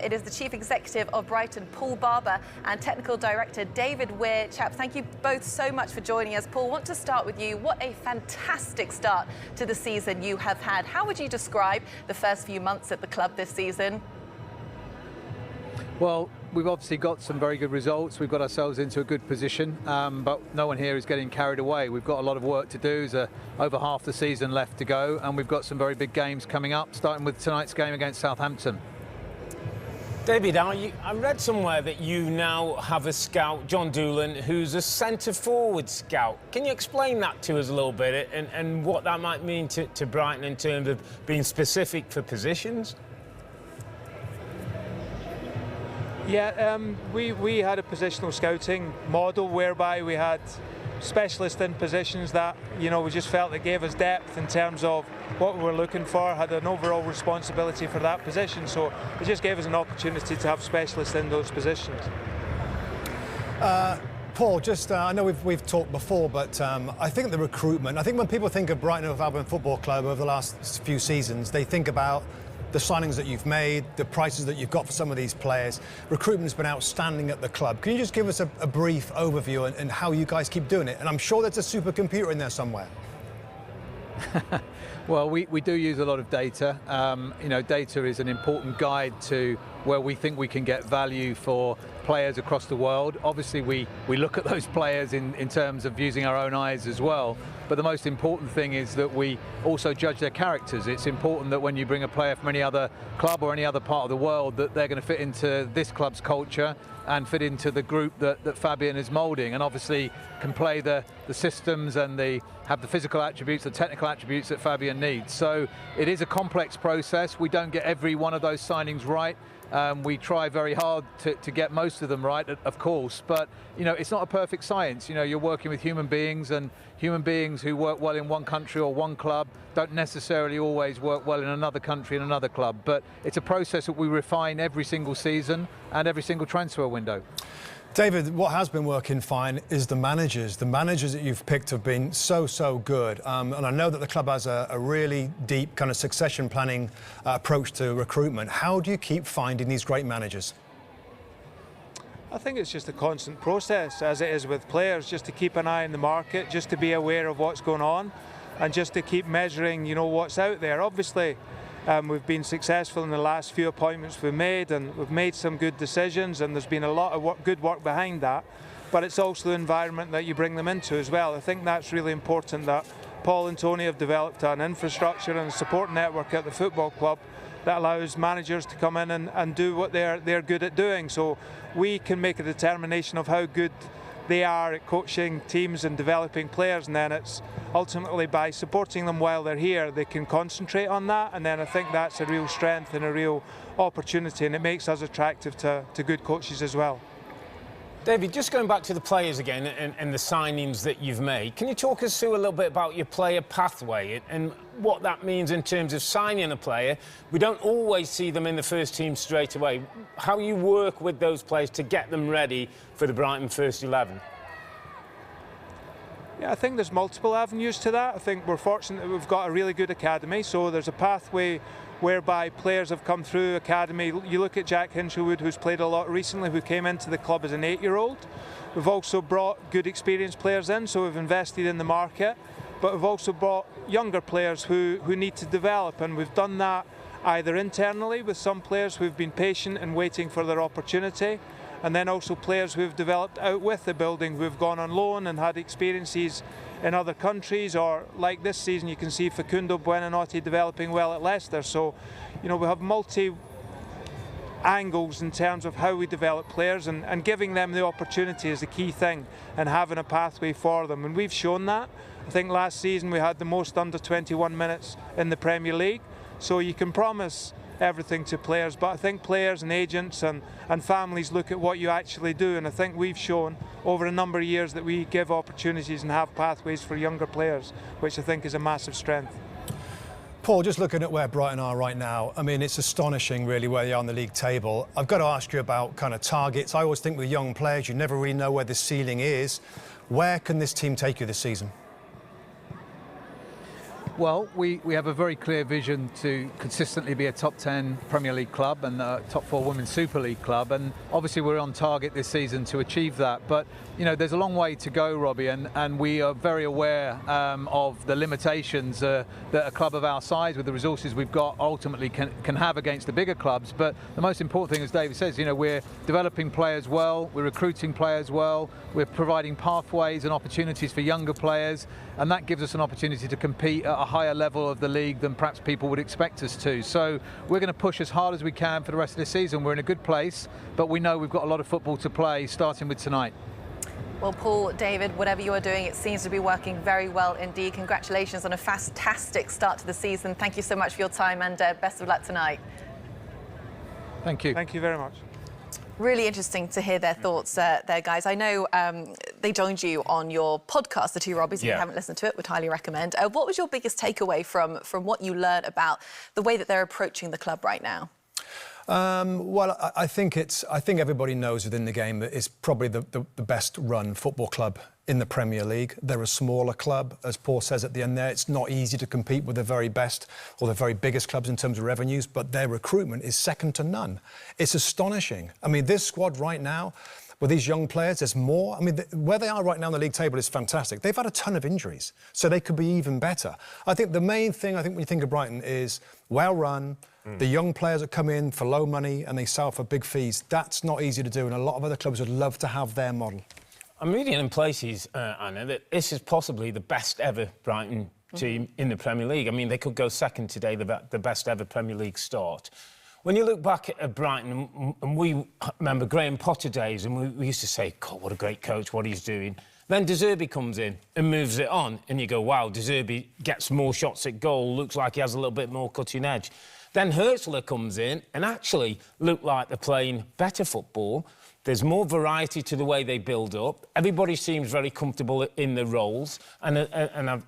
It is the Chief Executive of Brighton, Paul Barber, and Technical Director David Weir. Chaps, thank you both so much for joining us. Paul, I want to start with you. What a fantastic start to the season you have had. How would you describe the first few months at the club this season? Well, we've obviously got some very good results. We've got ourselves into a good position, but no one here is getting carried away. We've got a lot of work to do. There's over half the season left to go, and we've got some very big games coming up, starting with tonight's game against Southampton. David, I read somewhere that you now have a scout, John Doolan, who's a centre-forward scout. Can you explain that to us a little bit and what that might mean to Brighton in terms of being specific for positions? Yeah, we had a positional scouting model whereby we had specialists in positions that, you know, we just felt it gave us depth in terms of what we were looking for, had an overall responsibility for that position. So it just gave us an opportunity to have specialists in those positions. Paul, just I know we've talked before, but I think the recruitment, I think when people think of Brighton Hove Albion Football Club over the last few seasons, they think about the signings that you've made, the prices that you've got for some of these players. Recruitment's been outstanding at the club. Can you just give us a brief overview and how you guys keep doing it? And I'm sure there's a supercomputer in there somewhere. Well, we do use a lot of data. You know, data is an important guide to where we think we can get value for players across the world. Obviously, we look at those players in terms of using our own eyes as well. But the most important thing is that we also judge their characters. It's important that when you bring a player from any other club or any other part of the world, that they're going to fit into this club's culture and fit into the group that Fabian is moulding, and obviously can play the systems and have the physical attributes, the technical attributes that Fabian needs. So it is a complex process. We don't get every one of those signings right. We try very hard to get most of them right, of course, but you know, it's not a perfect science. You know, you're working with human beings, and human beings who work well in one country or one club don't necessarily always work well in another country and another club. But it's a process that we refine every single season and every single transfer window. David, what has been working fine is the managers. The managers that you've picked have been so good. And I know that the club has a really deep kind of succession planning approach to recruitment. How do you keep finding these great managers? I think it's just a constant process, as it is with players, just to keep an eye on the market, just to be aware of what's going on, and just to keep measuring, you know, what's out there. Obviously, we've been successful in the last few appointments we've made, and we've made some good decisions, and there's been a lot of good work behind that. But it's also the environment that you bring them into as well. I think that's really important, that Paul and Tony have developed an infrastructure and a support network at the football club that allows managers to come in and do what they're good at doing. So we can make a determination of how good they are at coaching teams and developing players, and then it's ultimately by supporting them while they're here, they can concentrate on that, and then I think that's a real strength and a real opportunity, and it makes us attractive to good coaches as well. David, just going back to the players again and the signings that you've made, can you talk us through a little bit about your player pathway and what that means in terms of signing a player? We don't always see them in the first team straight away. How you work with those players to get them ready for the Brighton first 11? Yeah, I think there's multiple avenues to that. I think we're fortunate that we've got a really good academy, so there's a pathway whereby players have come through academy. You look at Jack Hinchelwood, who's played a lot recently, who came into the club as an 8-year-old. We've also brought good experienced players in, so we've invested in the market, but we've also brought younger players who need to develop, and we've done that either internally with some players who've been patient and waiting for their opportunity, and then also players who've developed out with the building, who've gone on loan and had experiences in other countries, or like this season you can see Facundo Buonanotte developing well at Leicester. So, you know, we have multi angles in terms of how we develop players, and giving them the opportunity is the key thing, and having a pathway for them, and we've shown that. I think last season we had the most under 21 minutes in the Premier League, so you can promise everything to players, but I think players and agents and families look at what you actually do, and I think we've shown over a number of years that we give opportunities and have pathways for younger players, which I think is a massive strength. Paul, just looking at where Brighton are right now, I mean, it's astonishing really where they are on the league table. I've got to ask you about kind of targets. I always think with young players, you never really know where the ceiling is. Where can this team take you this season? Well, we have a very clear vision to consistently be a top 10 Premier League club and a top 4 Women's Super League club, and obviously we're on target this season to achieve that. But you know, there's a long way to go, Robbie, and we are very aware of the limitations that a club of our size, with the resources we've got, ultimately can have against the bigger clubs. But the most important thing, as David says, you know, we're developing players well, we're recruiting players well, we're providing pathways and opportunities for younger players, and that gives us an opportunity to compete at a higher level of the league than perhaps people would expect us to. So we're going to push as hard as we can for the rest of the season. We're in a good place, but we know we've got a lot of football to play, starting with tonight. Well, Paul, David, whatever you are doing, it seems to be working very well indeed. Congratulations on a fantastic start to the season. Thank you so much for your time, and best of luck tonight. Thank you. Thank you very much. Really interesting to hear their thoughts there, guys. I know they joined you on your podcast, The Two Robbies. If you haven't listened to it, would highly recommend. What was your biggest takeaway from what you learned about the way that they're approaching the club right now? Well, I think everybody knows within the game that it's probably the best run football club in the Premier League. They're a smaller club, as Paul says at the end there. It's not easy to compete with the very best or the very biggest clubs in terms of revenues, but their recruitment is second to none. It's astonishing. I mean, this squad right now, with these young players, there's more. I mean, where they are right now in the league table is fantastic. They've had a ton of injuries, so they could be even better. I think the main thing, when you think of Brighton, is well run. The young players that come in for low money and they sell for big fees. That's not easy to do, and a lot of other clubs would love to have their model. I'm reading in places, Anna, that this is possibly the best ever Brighton team in the Premier League. I mean, they could go second today, the best ever Premier League start. When you look back at Brighton, and we remember Graham Potter days, and we used to say, God, what a great coach, what he's doing. Then De Zerbi comes in and moves it on, and you go, wow, De Zerbi gets more shots at goal, looks like he has a little bit more cutting edge. Then Hertzler comes in and actually look like they're playing better football. There's more variety to the way they build up. Everybody seems very comfortable in their roles. And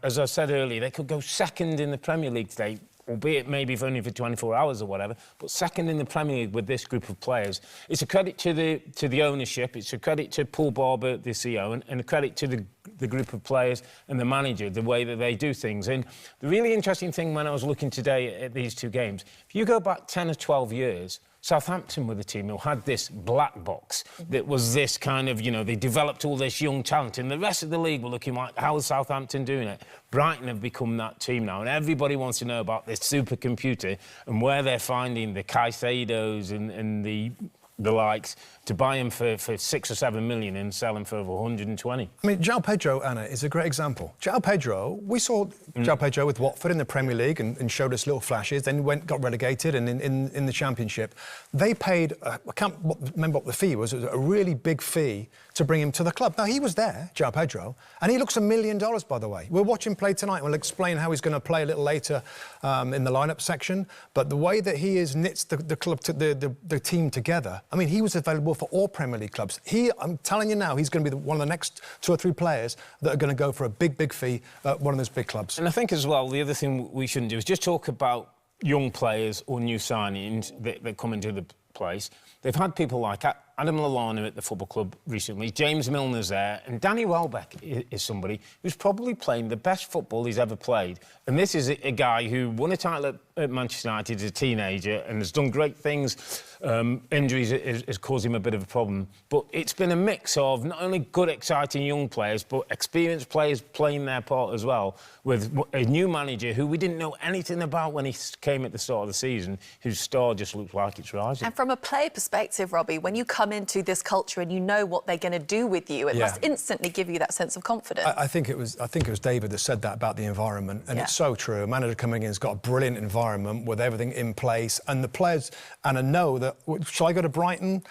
as I said earlier, they could go second in the Premier League today, albeit maybe if only for 24 hours or whatever, but second in the Premier League with this group of players. It's a credit to the ownership, it's a credit to Paul Barber, the CEO, and a credit to the group of players and the manager, the way that they do things. And the really interesting thing when I was looking today at these two games, if you go back 10 or 12 years, Southampton were the team who had this black box that was this kind of, you know, they developed all this young talent, and the rest of the league were looking like, how is Southampton doing it? Brighton have become that team now, and everybody wants to know about this supercomputer and where they're finding the Caicedos and the likes to buy him for 6 or 7 million and sell him for over 120. I mean, João Pedro, Anna, is a great example. João Pedro, we saw João Pedro with Watford in the Premier League and showed us little flashes, then got relegated and in the Championship. They paid, I can't remember what the fee was, it was a really big fee to bring him to the club. Now, he was there, João Pedro, and he looks $1 million, by the way. We'll watch him play tonight. We'll explain how he's going to play a little later in the lineup section. But the way that he knits the club, the team together, I mean, he was available for all Premier League clubs. I'm telling you now, he's going to be one of the next 2 or 3 players that are going to go for a big fee at one of those big clubs. And I think as well, the other thing we shouldn't do is just talk about young players or new signings that come into the place. They've had people like Adam Lallana at the football club recently, James Milner's there, and Danny Welbeck is somebody who's probably playing the best football he's ever played. And this is a guy who won a title at Manchester United as a teenager and has done great things. Injuries has caused him a bit of a problem. But it's been a mix of not only good, exciting young players, but experienced players playing their part as well, with a new manager who we didn't know anything about when he came at the start of the season, whose star just looks like it's rising. And from a player perspective, Robbie, when you come into this culture and you know what they're going to do with you, it must instantly give you that sense of confidence. I think it was David that said that about the environment, and it's so true. A manager coming in has got a brilliant environment with everything in place, and the players, and I know that, shall I go to Brighton?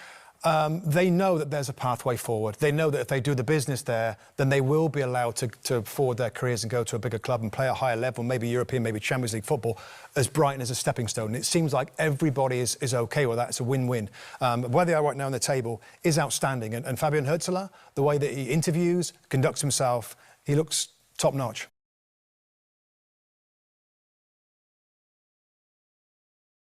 They know that there's a pathway forward. They know that if they do the business there, then they will be allowed to forward their careers and go to a bigger club and play at a higher level, maybe European, maybe Champions League football, as Brighton is a stepping stone. It seems like everybody is OK with that. It's a win-win. Where they are right now on the table is outstanding. And Fabian Hertzler, the way that he interviews, conducts himself, he looks top-notch.